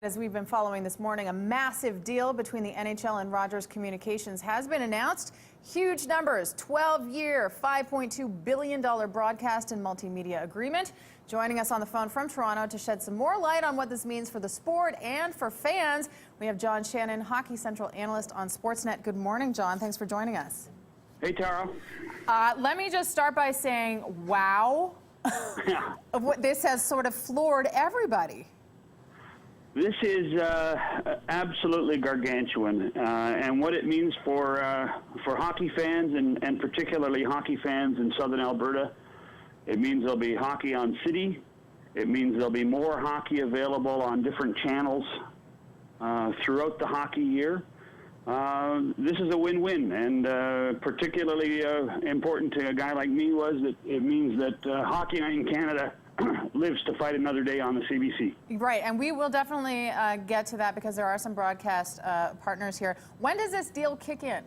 As we've been following this morning, a massive deal between the NHL and Rogers Communications has been announced. Huge numbers, 12-year, $5.2 billion broadcast and multimedia agreement. Joining us on the phone from Toronto to shed some more light on what this means for the sport and for fans, we have John Shannon, Hockey Central analyst on Sportsnet. Good morning, John. Thanks for joining us. Hey, Tara. Let me just start by saying, wow. This has sort of floored everybody. This is absolutely gargantuan, and what it means for hockey fans and particularly hockey fans in southern Alberta, it means there'll be hockey on City. It means there'll be more hockey available on different channels throughout the hockey year. This is a win-win, and particularly important to a guy like me was that it means that Hockey Night in Canada lives to fight another day on the CBC. Right, and we will definitely get to that because there are some broadcast partners here. When does this deal kick in?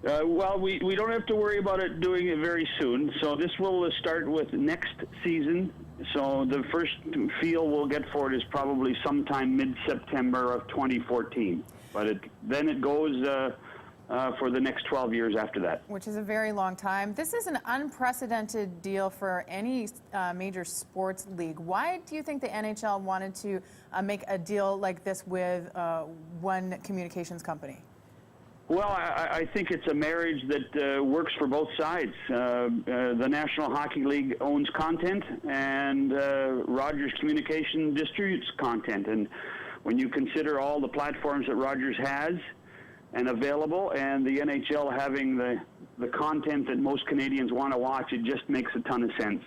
Well, we don't have to worry about it doing it very soon. So this will start with next season. So the first feel we'll get for it is probably sometime mid-September of 2014. But then it goes for the next 12 years after that. Which is a very long time. This is an unprecedented deal for any major sports league. Why do you think the NHL wanted to make a deal like this with one communications company? Well, I think it's a marriage that works for both sides. The National Hockey League owns content, and Rogers Communications distributes content. And when you consider all the platforms that Rogers has and available, and the NHL having the content that most Canadians want to watch, it just makes a ton of sense.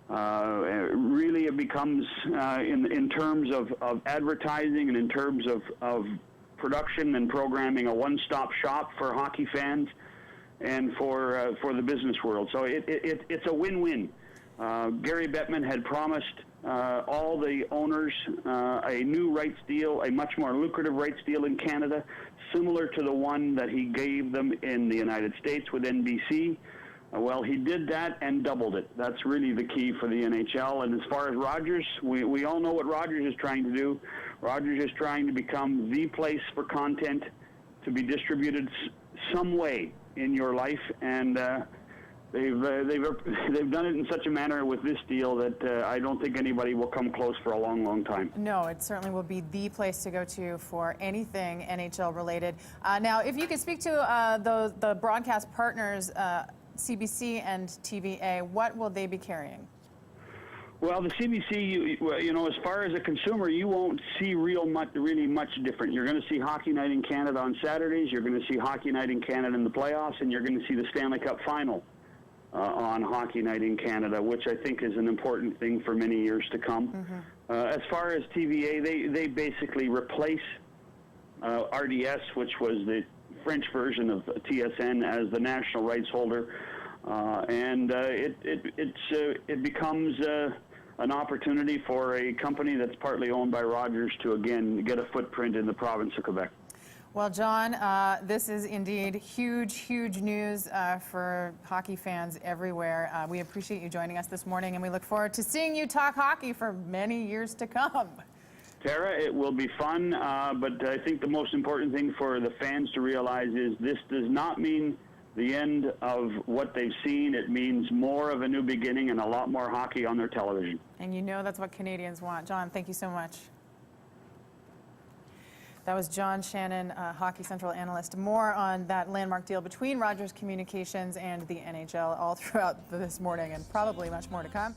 Really, it becomes, in terms of advertising and in terms of production and programming, a one-stop shop for hockey fans and for the business world. So it's a win-win. Gary Bettman had promised all the owners a new rights deal, a much more lucrative rights deal in Canada, similar to the one that he gave them in the United States with NBC. Well, he did that and doubled it. That's really the key for the NHL. And as far as Rogers, we all know what Rogers is trying to do. Rogers is trying to become the place for content to be distributed some way in your life, and they've done it in such a manner with this deal that I don't think anybody will come close for a long, long time. No, it certainly will be the place to go to for anything NHL related. Now, if you could speak to the broadcast partners, CBC and TVA, what will they be carrying? Well, the CBC, you know, as far as a consumer, you won't see really much different. You're going to see Hockey Night in Canada on Saturdays. You're going to see Hockey Night in Canada in the playoffs, and you're going to see the Stanley Cup Final on Hockey Night in Canada, which I think is an important thing for many years to come. Mm-hmm. As far as TVA, they basically replace RDS, which was the French version of TSN, as the national rights holder, and it becomes an opportunity for a company that's partly owned by Rogers to again get a footprint in the province of Quebec. Well, John, this is indeed huge, huge news for hockey fans everywhere. We appreciate you joining us this morning, and we look forward to seeing you talk hockey for many years to come. Tara, it will be fun, but I think the most important thing for the fans to realize is this does not mean the end of what they've seen. It means more of a new beginning and a lot more hockey on their television. And you know that's what Canadians want. John, thank you so much. That was John Shannon, Hockey Central analyst. More on that landmark deal between Rogers Communications and the NHL all throughout this morning, and probably much more to come.